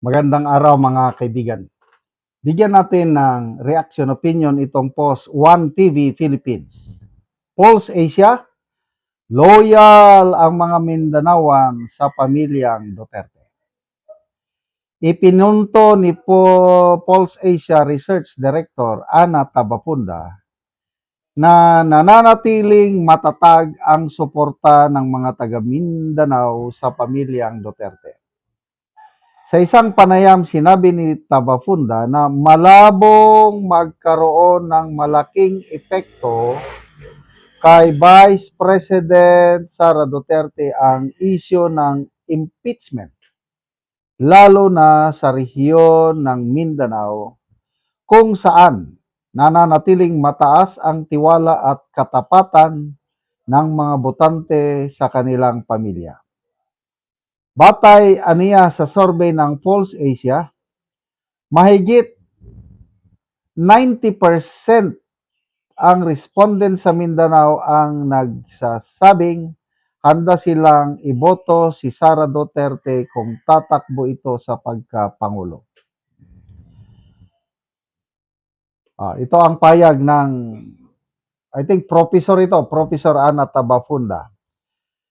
Magandang araw mga kaibigan. Bigyan natin ng reaction opinion itong post One TV Philippines. Pulse Asia, loyal ang mga Mindanaoan sa pamilyang Duterte. Ipinunto ni Pulse Asia Research Director Ana Tabapunda na nananatiling matatag ang suporta ng mga taga Mindanao sa pamilyang Duterte. Sa isang panayam, sinabi ni Tabafunda na malabong magkaroon ng malaking epekto kay Vice President Sara Duterte ang isyu ng impeachment, lalo na sa rehiyon ng Mindanao kung saan nananatiling mataas ang tiwala at katapatan ng mga botante sa kanilang pamilya. Batay aniya sa survey ng Pulse Asia, mahigit 90% ang respondent sa Mindanao ang nagsasabing handa silang iboto si Sara Duterte kung tatakbo ito sa pagkapangulo. Ito ang payag ng, I think, Professor Ana Tabafunda.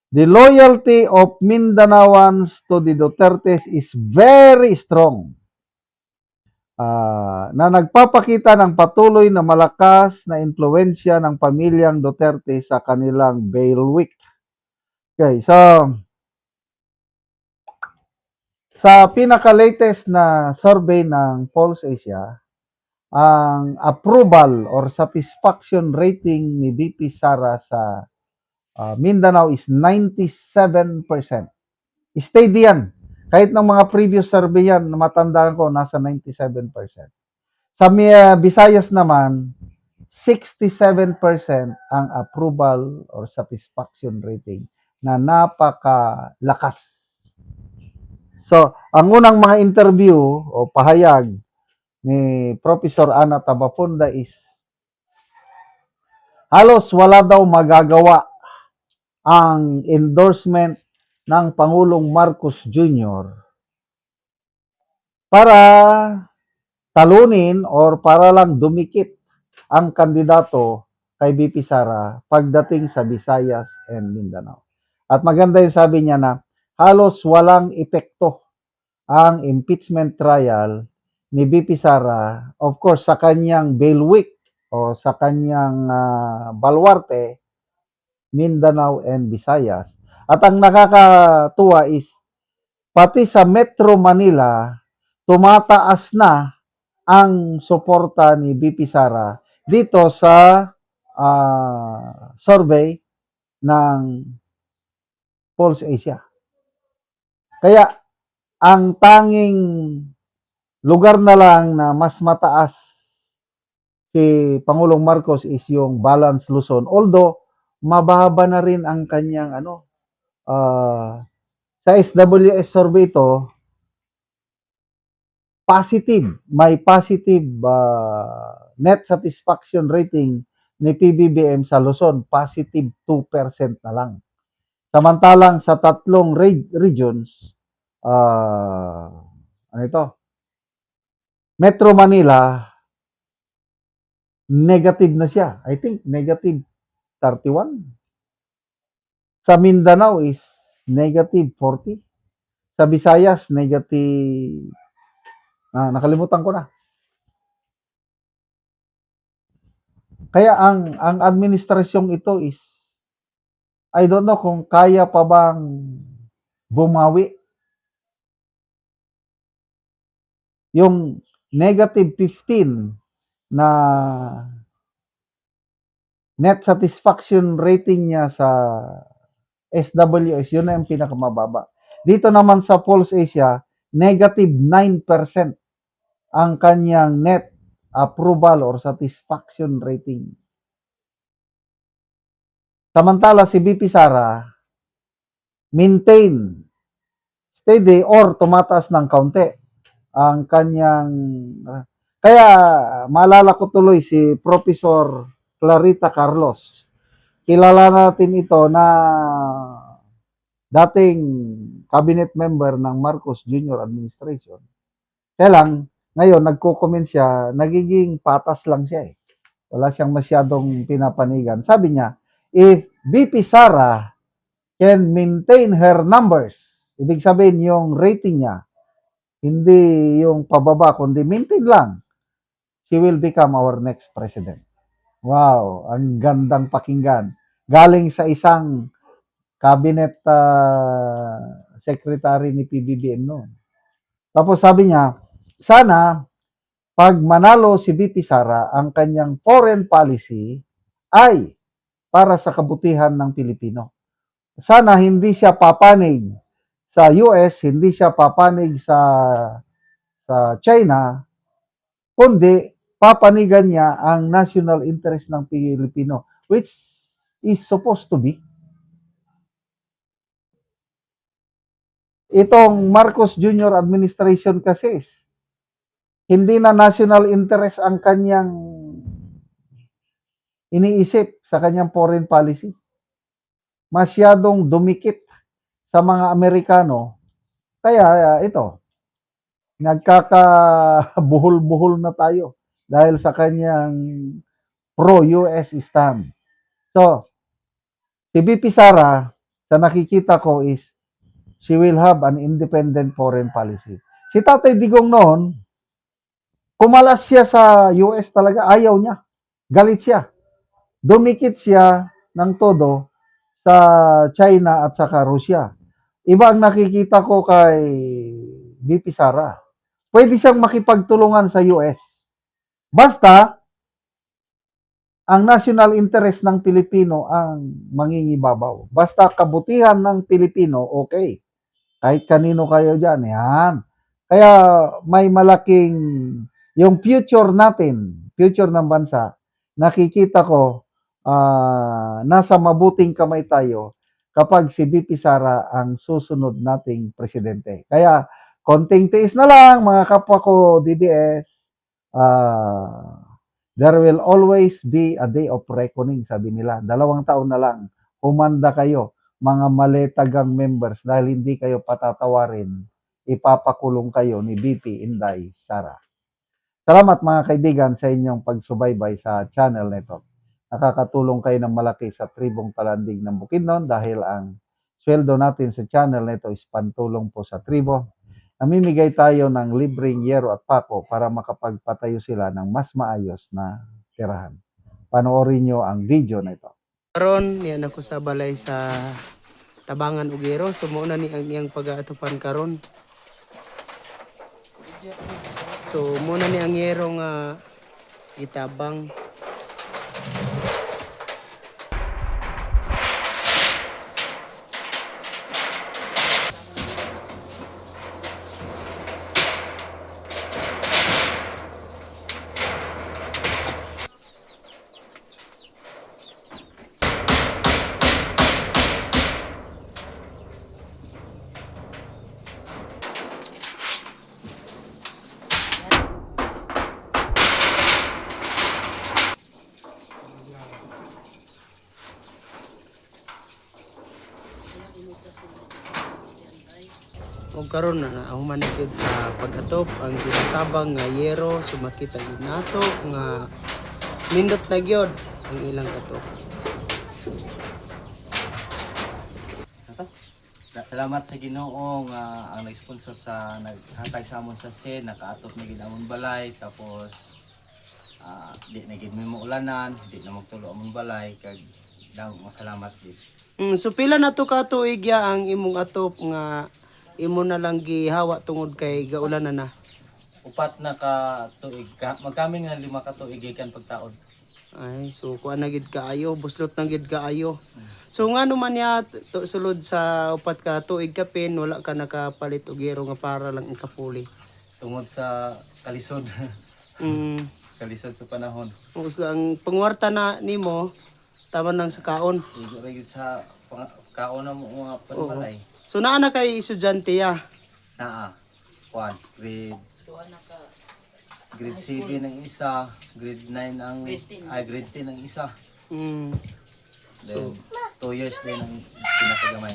The loyalty of Mindanaoans to the Dutertes is very strong. Na nagpapakita ng patuloy na malakas na impluwensya ng pamilyang Duterte sa kanilang bailiwick. Okay, so sa pinaka-latest na survey ng Pulse Asia, ang approval or satisfaction rating ni VP Sara sa Mindanao is 97%. Steady yan. Kahit ng mga previous survey yan, matandaan ko, nasa 97%. Sa Visayas naman, 67% ang approval or satisfaction rating na napakalakas. So, ang unang mga interview o pahayag ni Professor Ana Tabafunda is halos wala daw magagawa ang endorsement ng Pangulong Marcos Jr. para talunin or para lang dumikit ang kandidato kay VP Sara pagdating sa Visayas and Mindanao. At maganda yung sabi niya na halos walang epekto ang impeachment trial ni VP Sara, of course, sa kanyang bailiwick o sa kanyang baluarte, Mindanao and Visayas. At ang nakakatuwa is, pati sa Metro Manila, tumataas na ang suporta ni VP Sara dito sa survey ng Pulse Asia. Kaya ang tanging lugar na lang na mas mataas si Pangulong Marcos is yung Balance Luzon. Although mababa na rin ang kanyang sa SWS survey ito, may positive net satisfaction rating ni PBBM sa Luzon, positive 2% na lang. Samantalang sa tatlong regions, Metro Manila, negative na siya. I think negative 31. Sa Mindanao is negative 40. Sa Visayas, negative nakalimutan ko na. Kaya ang administrasyong ito is, I don't know kung kaya pa bang bumawi. Yung negative 15 na net satisfaction rating niya sa SWS, yun na yung pinakamababa. Dito naman sa Pulse Asia, negative 9% ang kanyang net approval or satisfaction rating. Samantala si VP Sara, maintain, steady or tumataas ng kaunti ang kanyang, kaya maalala ko tuloy si Professor Clarita Carlos. Kilala natin ito na dating cabinet member ng Marcos Jr. administration. Kaya lang, ngayon, nagko-comment siya, nagiging patas lang siya eh. Wala siyang masyadong pinapanigan. Sabi niya, if VP Sara can maintain her numbers, ibig sabihin yung rating niya, hindi yung pababa, kundi maintain lang, she will become our next president. Wow, ang gandang pakinggan. Galing sa isang cabinet secretary ni PBBM noon. Tapos sabi niya, sana pag manalo si VP Sara, ang kanyang foreign policy ay para sa kabutihan ng Pilipino. Sana hindi siya papanig sa US, hindi siya papanig sa China, kundi papanigan niya ang national interest ng Pilipino, which is supposed to be. Itong Marcos Jr. administration kasi hindi na national interest ang kanyang iniisip sa kanyang foreign policy. Masyadong dumikit sa mga Amerikano. Kaya ito, nagkakabuhol-buhol na tayo dahil sa kanyang pro-US stand. So, si VP Sara, sa nakikita ko is, she will have an independent foreign policy. Si Tatay Digong noon, kumalas siya sa US talaga, ayaw niya. Galit siya. Dumikit siya ng todo sa China at saka Russia. Iba ang nakikita ko kay VP Sara. Pwede siyang makipagtulungan sa US. Basta, ang national interest ng Pilipino ang mangingibabaw. Basta kabutihan ng Pilipino, okay. Kahit kanino kayo dyan, yan. Kaya may malaking, yung future natin, future ng bansa, nakikita ko, nasa mabuting kamay tayo kapag si VP Sara ang susunod nating presidente. Kaya, konting tiis na lang, mga kapwa ko, DDS, there will always be a day of reckoning, sabi nila. 2 taon na lang, humanda kayo, mga maletagang members, dahil hindi kayo patatawarin, ipapakulong kayo ni VP Inday Sara. Salamat mga kaibigan sa inyong pagsubaybay sa channel nito. Nakakatulong kayo ng malaki sa tribong Talandig ng Bukidnon dahil ang sweldo natin sa channel nito is pantulong po sa tribo. Namimigay tayo ng libreng yero at pako para makapagpatayo sila ng mas maayos na tirahan. Panoorin nyo ang video na ito. Karon niyan ako sa balay sa Tabangan Ugero. So muna ni ang iyang pag-aatupan karon. So muna ni ang yero nga itabang. O karon na human gyud sa pag-atop ang ginatabang nga yero sumakita gid nato nga nindot na gyud ang ilang atop. Salamat sa Ginoo nga ang nag-sponsor sa naghatag sa amon sa SED, nakaatop na gid amon balay, tapos di na gid mo ulanan, di na magtulo amon balay kag dagko masalamat gid. So pila na to ka tuig ya ang imong atop nga imo na lang gihawa tungod kay gaulanan na. Upat na ka tuig, magkaming nga 5 ka tuig gikan pagtaod. Ay, so kuan na gid kaayo, buslot na gid kaayo. So nga naman ya sulod sa upat ka tuig ka pin, wala ka nakapalit og yero nga para lang ikapuli. Tungod sa kalisod. Mm. Kalisod sa panahon. So, ang pangwarta na nimo tama nang sa kaon. Igo ra gid sa kaon na mo mga panbalay. So naa na kay estudyante ya. Naa. Kuan, grade 7 ang isa, grade 9 ang grade 10 ang isa. Mm. Then 2 years din ang pinakagamay.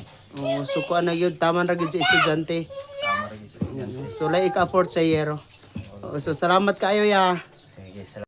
So kuan na gyud tama ra gyud sa estudyante. Tama ra gid sa estudyante. So like afford sa yero. So salamat kaayo ya. Sige, salamat.